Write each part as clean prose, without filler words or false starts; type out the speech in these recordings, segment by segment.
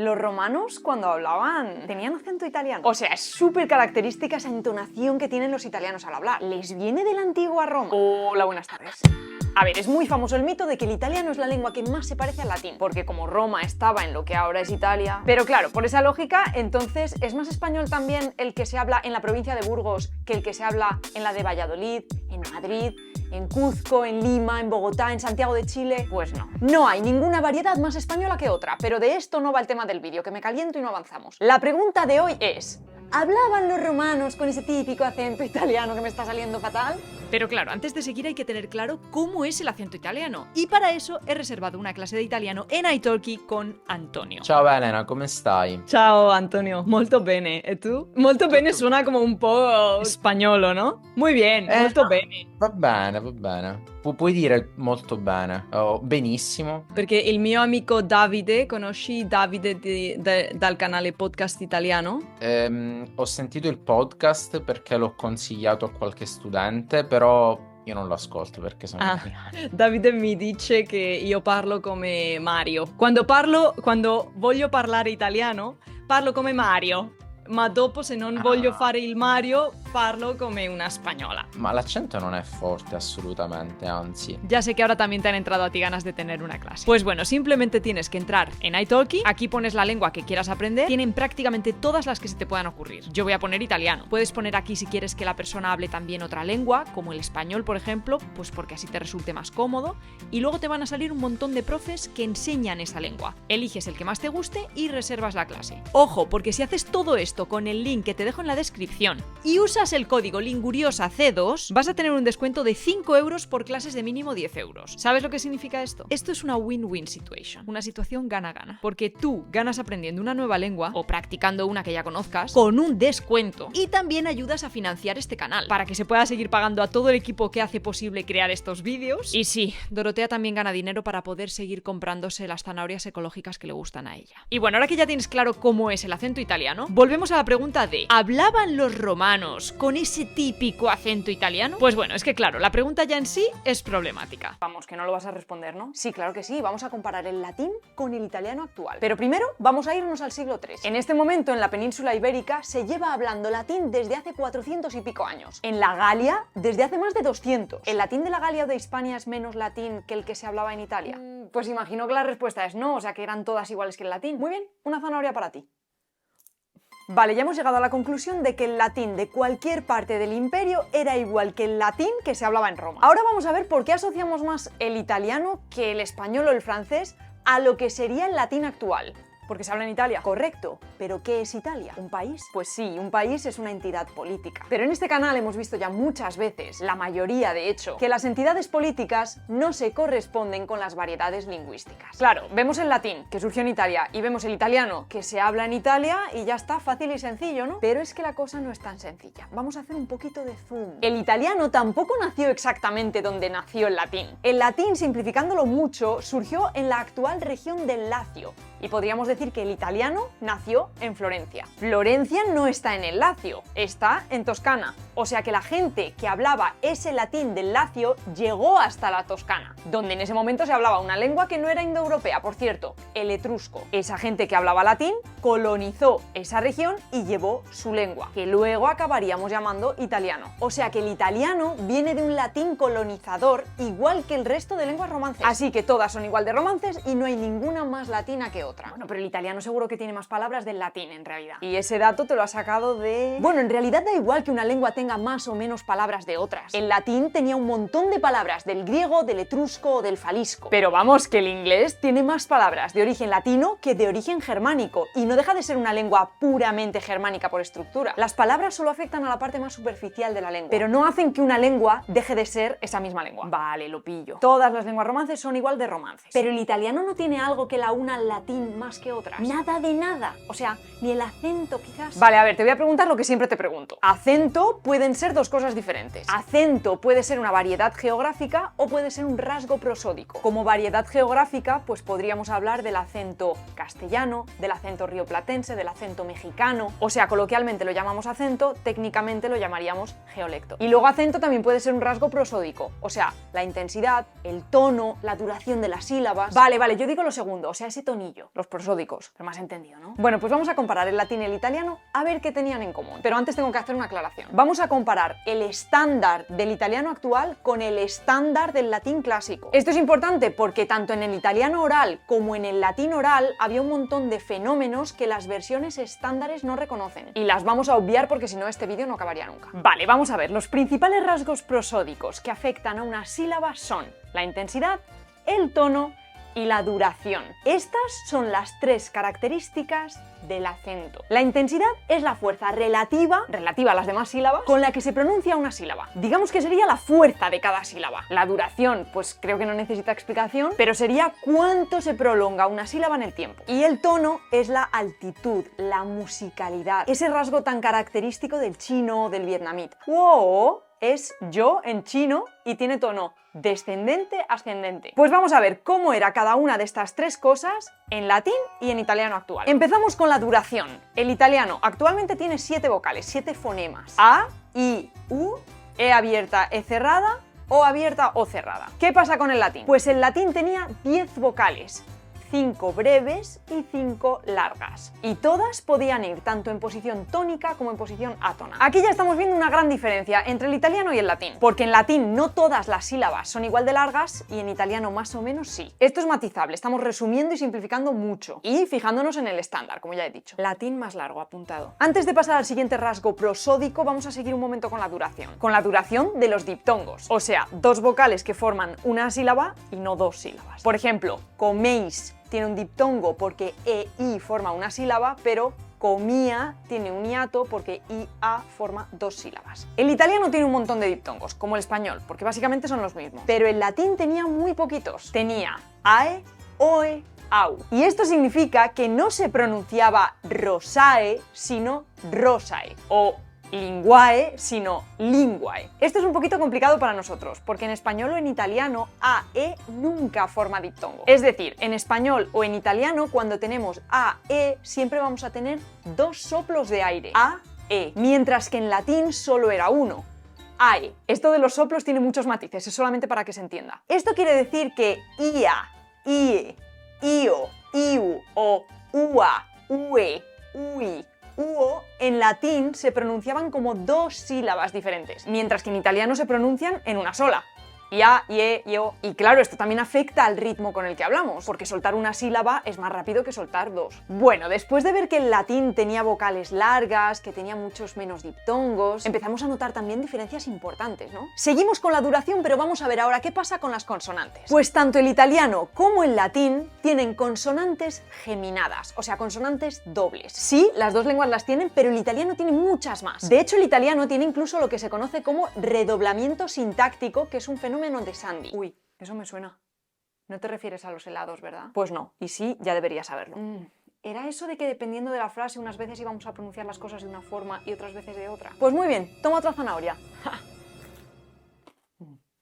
Los romanos, cuando hablaban, tenían acento italiano. O sea, es súper característica esa entonación que tienen los italianos al hablar. ¿Les viene de la antigua Roma? Hola, buenas tardes. A ver, es muy famoso el mito de que el italiano es la lengua que más se parece al latín, porque como Roma estaba en lo que ahora es Italia... Pero claro, por esa lógica, entonces, ¿es más español también el que se habla en la provincia de Burgos que el que se habla en la de Valladolid, en Madrid, en Cuzco, en Lima, en Bogotá, en Santiago de Chile? Pues no. No hay ninguna variedad más española que otra, pero de esto no va el tema del vídeo, que me caliento y no avanzamos. La pregunta de hoy es... ¿hablaban los romanos con ese típico acento italiano que me está saliendo fatal? Pero claro, antes de seguir hay que tener claro cómo es el acento italiano. Y para eso he reservado una clase de italiano en italki con Antonio. Ciao Elena, come stai? Ciao Antonio, molto bene. ¿E tu? Molto bene suena como un po' spagnolo, ¿no? Muy bien, molto bene. Va bene, va bene. Puoi dire molto bene, o benissimo. Perché il mio amico Davide, conosci Davide dal canale Podcast Italiano? Ho sentito il podcast perché l'ho consigliato a qualche studente, però io non lo ascolto perché sono italiano. Davide mi dice che io parlo come Mario. Quando voglio parlare italiano, parlo come Mario. Ma dopo, se non voglio fare il Mario, parlo come una spagnola. Ma l'accento non è forte, assolutamente, anzi. Ya sé que ahora también te han entrado a ti ganas de tener una clase. Pues bueno, simplemente tienes que entrar en italki, aquí pones la lengua que quieras aprender, tienen prácticamente todas las que se te puedan ocurrir. Yo voy a poner italiano. Puedes poner aquí si quieres que la persona hable también otra lengua, como el español, por ejemplo, pues porque así te resulte más cómodo. Y luego te van a salir un montón de profes que enseñan esa lengua. Eliges el que más te guste y reservas la clase. Ojo, porque si haces todo esto con el link que te dejo en la descripción y usas el código LINGURIOSAC2, vas a tener un descuento de 5 euros por clases de mínimo 10 euros. ¿Sabes lo que significa esto? Esto es una win-win situation, una situación gana-gana, porque tú ganas aprendiendo una nueva lengua o practicando una que ya conozcas con un descuento y también ayudas a financiar este canal para que se pueda seguir pagando a todo el equipo que hace posible crear estos vídeos. Y sí, Dorotea también gana dinero para poder seguir comprándose las zanahorias ecológicas que le gustan a ella. Y bueno, ahora que ya tienes claro cómo es el acento italiano, volvemos a la pregunta de ¿hablaban los romanos con ese típico acento italiano? Pues bueno, es que claro, la pregunta ya en sí es problemática. Vamos, que no lo vas a responder, ¿no? Sí, claro que sí, vamos a comparar el latín con el italiano actual. Pero primero vamos a irnos al siglo III. En este momento en la península ibérica se lleva hablando latín desde hace 400 y pico años. En la Galia desde hace más de 200. ¿El latín de la Galia o de Hispania es menos latín que el que se hablaba en Italia? Pues imagino que la respuesta es no, o sea que eran todas iguales que el latín. Muy bien, una zanahoria para ti. Vale, ya hemos llegado a la conclusión de que el latín de cualquier parte del imperio era igual que el latín que se hablaba en Roma. Ahora vamos a ver por qué asociamos más el italiano que el español o el francés a lo que sería el latín actual. Porque se habla en Italia. Correcto. ¿Pero qué es Italia? ¿Un país? Pues sí, un país es una entidad política. Pero en este canal hemos visto ya muchas veces, la mayoría de hecho, que las entidades políticas no se corresponden con las variedades lingüísticas. Claro, vemos el latín, que surgió en Italia, y vemos el italiano, que se habla en Italia, y ya está, fácil y sencillo, ¿no? Pero es que la cosa no es tan sencilla. Vamos a hacer un poquito de zoom. El italiano tampoco nació exactamente donde nació el latín. El latín, simplificándolo mucho, surgió en la actual región del Lacio. Y podríamos decir que el italiano nació en Florencia. Florencia no está en el Lacio, está en Toscana. O sea que la gente que hablaba ese latín del Lacio llegó hasta la Toscana, donde en ese momento se hablaba una lengua que no era indoeuropea, por cierto, el etrusco. Esa gente que hablaba latín colonizó esa región y llevó su lengua, que luego acabaríamos llamando italiano. O sea que el italiano viene de un latín colonizador igual que el resto de lenguas romances. Así que todas son igual de romances y no hay ninguna más latina que otra. Bueno, pero el italiano seguro que tiene más palabras del latín en realidad. Y ese dato te lo has sacado de... Bueno, en realidad da igual que una lengua tenga más o menos palabras de otras. El latín tenía un montón de palabras del griego, del etrusco o del falisco. Pero vamos, que el inglés tiene más palabras de origen latino que de origen germánico. Y no deja de ser una lengua puramente germánica por estructura. Las palabras solo afectan a la parte más superficial de la lengua, pero no hacen que una lengua deje de ser esa misma lengua. Vale, lo pillo. Todas las lenguas romances son igual de romances. Pero el italiano no tiene algo que la una al latín más que otras. Nada de nada. O sea, ni el acento quizás. Vale, a ver, te voy a preguntar lo que siempre te pregunto. Acento pueden ser dos cosas diferentes. Acento puede ser una variedad geográfica o puede ser un rasgo prosódico. Como variedad geográfica, pues podríamos hablar del acento castellano, del acento rioplatense, del acento mexicano. O sea, coloquialmente lo llamamos acento, técnicamente lo llamaríamos geolecto. Y luego acento también puede ser un rasgo prosódico, o sea, la intensidad, el tono, la duración de las sílabas. Vale, yo digo lo segundo, o sea, ese tonillo, los prosódicos, pero más entendido, ¿no? Bueno, pues vamos a comparar el latín y el italiano a ver qué tenían en común. Pero antes tengo que hacer una aclaración. Vamos a comparar el estándar del italiano actual con el estándar del latín clásico. Esto es importante porque tanto en el italiano oral como en el latín oral había un montón de fenómenos que las versiones estándares no reconocen. Y las vamos a obviar porque si no este vídeo no acabaría nunca. Vale, vamos a ver. Los principales rasgos prosódicos que afectan a una sílaba son la intensidad, el tono y la duración. Estas son las tres características del acento. La intensidad es la fuerza relativa a las demás sílabas con la que se pronuncia una sílaba. Digamos que sería la fuerza de cada sílaba. La duración, pues creo que no necesita explicación, pero sería cuánto se prolonga una sílaba en el tiempo. Y el tono es la altitud, la musicalidad, ese rasgo tan característico del chino o del vietnamita. Wo es yo en chino y tiene tono descendente, ascendente. Pues vamos a ver cómo era cada una de estas tres cosas en latín y en italiano actual. Empezamos con la duración. El italiano actualmente tiene 7 vocales, 7 fonemas. A, I, U, E abierta, E cerrada, O abierta, O cerrada. ¿Qué pasa con el latín? Pues el latín tenía 10 vocales. 5 breves y 5 largas. Y todas podían ir tanto en posición tónica como en posición átona. Aquí ya estamos viendo una gran diferencia entre el italiano y el latín, porque en latín no todas las sílabas son igual de largas y en italiano más o menos sí. Esto es matizable, estamos resumiendo y simplificando mucho y fijándonos en el estándar, como ya he dicho. Latín más largo, apuntado. Antes de pasar al siguiente rasgo prosódico, vamos a seguir un momento con la duración. Con la duración de los diptongos, o sea, 2 vocales que forman una sílaba y no 2 sílabas. Por ejemplo, coméis tiene un diptongo porque EI forma una sílaba, pero comía tiene un hiato porque IA forma 2 sílabas. El italiano tiene un montón de diptongos, como el español, porque básicamente son los mismos. Pero el latín tenía muy poquitos. Tenía AE, OE, AU. Y esto significa que no se pronunciaba rosae, sino rosae, o linguae, sino linguae. Esto es un poquito complicado para nosotros, porque en español o en italiano AE nunca forma diptongo. Es decir, en español o en italiano, cuando tenemos AE, siempre vamos a tener 2 soplos de aire, AE, mientras que en latín solo era uno, AE. Esto de los soplos tiene muchos matices, es solamente para que se entienda. Esto quiere decir que IA, IE, IO, IU o UA, UE, UI, UO en latín se pronunciaban como 2 sílabas diferentes, mientras que en italiano se pronuncian en una sola. Ya, ye, yo. Y claro, esto también afecta al ritmo con el que hablamos, porque soltar una sílaba es más rápido que soltar 2. Bueno, después de ver que el latín tenía vocales largas, que tenía muchos menos diptongos, empezamos a notar también diferencias importantes, ¿no? Seguimos con la duración, pero vamos a ver ahora qué pasa con las consonantes. Pues tanto el italiano como el latín tienen consonantes geminadas, o sea, consonantes dobles. Sí, las 2 lenguas las tienen, pero el italiano tiene muchas más. De hecho, el italiano tiene incluso lo que se conoce como redoblamiento sintáctico, que es un fenómeno de Sandy. Uy, eso me suena. No te refieres a los helados, ¿verdad? Pues no, y sí, ya deberías saberlo. ¿Era eso de que dependiendo de la frase unas veces íbamos a pronunciar las cosas de una forma y otras veces de otra? Pues muy bien, toma otra zanahoria.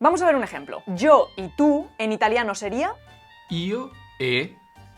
Vamos a ver un ejemplo. Yo y tú en italiano sería Io e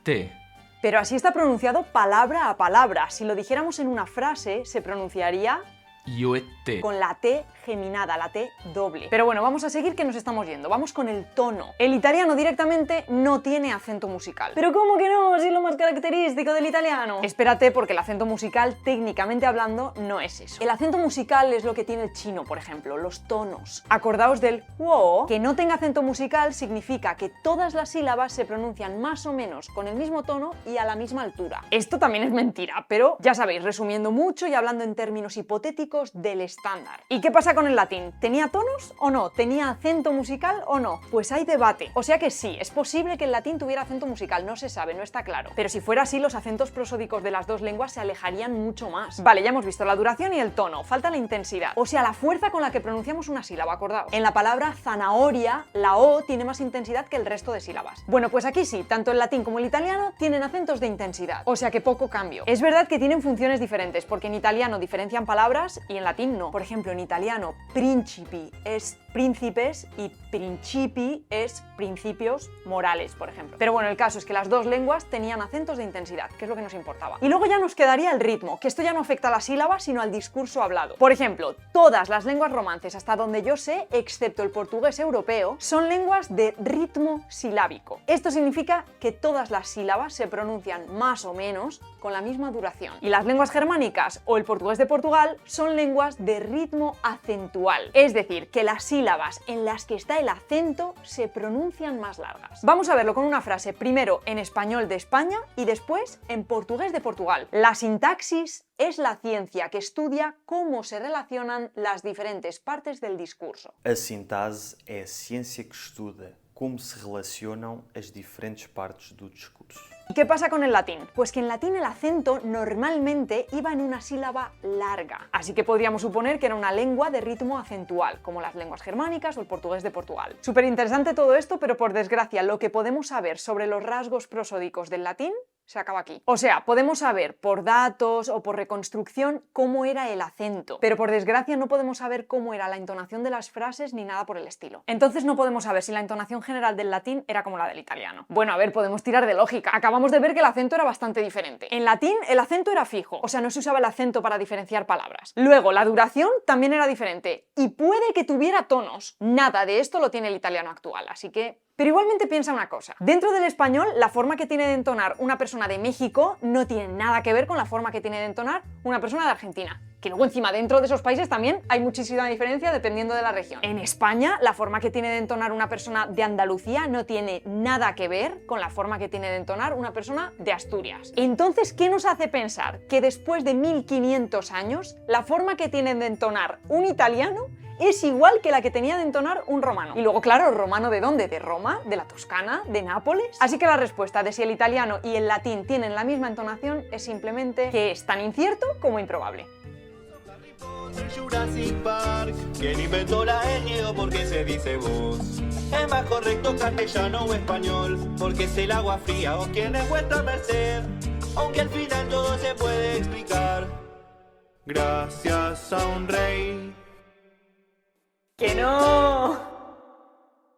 te. Pero así está pronunciado palabra a palabra. Si lo dijéramos en una frase, se pronunciaría Io e te. con la T geminada, la T doble. Pero bueno, vamos a seguir que nos estamos yendo. Vamos con el tono. El italiano directamente no tiene acento musical. ¿Pero cómo que no? Si es lo más característico del italiano. Espérate, porque el acento musical, técnicamente hablando, no es eso. El acento musical es lo que tiene el chino, por ejemplo, los tonos. Acordaos del wo. Que no tenga acento musical significa que todas las sílabas se pronuncian más o menos con el mismo tono y a la misma altura. Esto también es mentira, pero ya sabéis, resumiendo mucho y hablando en términos hipotéticos del estándar. ¿Y qué pasa con el latín? ¿Tenía tonos o no? ¿Tenía acento musical o no? Pues hay debate. O sea que sí, es posible que el latín tuviera acento musical, no se sabe, no está claro. Pero si fuera así, los acentos prosódicos de las 2 lenguas se alejarían mucho más. Vale, ya hemos visto la duración y el tono, falta la intensidad. O sea, la fuerza con la que pronunciamos una sílaba, acordaos. En la palabra zanahoria, la O tiene más intensidad que el resto de sílabas. Bueno, pues aquí sí, tanto el latín como el italiano tienen acentos de intensidad. O sea que poco cambio. Es verdad que tienen funciones diferentes, porque en italiano diferencian palabras y en latín no. Por ejemplo, en italiano, principi es príncipes y principi es principios morales, por ejemplo. Pero bueno, el caso es que las dos lenguas tenían acentos de intensidad, que es lo que nos importaba. Y luego ya nos quedaría el ritmo, que esto ya no afecta a la sílaba, sino al discurso hablado. Por ejemplo, todas las lenguas romances, hasta donde yo sé, excepto el portugués europeo, son lenguas de ritmo silábico. Esto significa que todas las sílabas se pronuncian más o menos con la misma duración. Y las lenguas germánicas o el portugués de Portugal son lenguas de ritmo acentual, es decir, que las sílabas en las que está el acento se pronuncian más largas. Vamos a verlo con una frase, primero en español de España y después en portugués de Portugal. La sintaxis es la ciencia que estudia cómo se relacionan las diferentes partes del discurso. A sintase é a ciência que estuda como se relacionam as diferentes partes do discurso. ¿Y qué pasa con el latín? Pues que en latín el acento normalmente iba en una sílaba larga, así que podríamos suponer que era una lengua de ritmo acentual, como las lenguas germánicas o el portugués de Portugal. Súper interesante todo esto, pero por desgracia lo que podemos saber sobre los rasgos prosódicos del latín se acaba aquí. O sea, podemos saber por datos o por reconstrucción cómo era el acento, pero por desgracia no podemos saber cómo era la entonación de las frases ni nada por el estilo. Entonces no podemos saber si la entonación general del latín era como la del italiano. Bueno, a ver, podemos tirar de lógica. Acabamos de ver que el acento era bastante diferente. En latín el acento era fijo, o sea, no se usaba el acento para diferenciar palabras. Luego, la duración también era diferente y puede que tuviera tonos. Nada de esto lo tiene el italiano actual, así que... Pero igualmente piensa una cosa, dentro del español la forma que tiene de entonar una persona de México no tiene nada que ver con la forma que tiene de entonar una persona de Argentina, que luego encima dentro de esos países también hay muchísima diferencia dependiendo de la región. En España la forma que tiene de entonar una persona de Andalucía no tiene nada que ver con la forma que tiene de entonar una persona de Asturias. Entonces, ¿qué nos hace pensar que después de 1500 años la forma que tiene de entonar un italiano es igual que la que tenía de entonar un romano? Y luego, claro, ¿romano de dónde? ¿De Roma? ¿De la Toscana? ¿De Nápoles? Así que la respuesta de si el italiano y el latín tienen la misma entonación es simplemente que es tan incierto como improbable. Jurassic Park, ¿quién inventó la ñ o por qué se dice vos? Es más correcto castellano o español, porque es el agua fría o quién es vuestra merced, aunque al final todo se puede explicar, gracias a un rey. ¡Que no!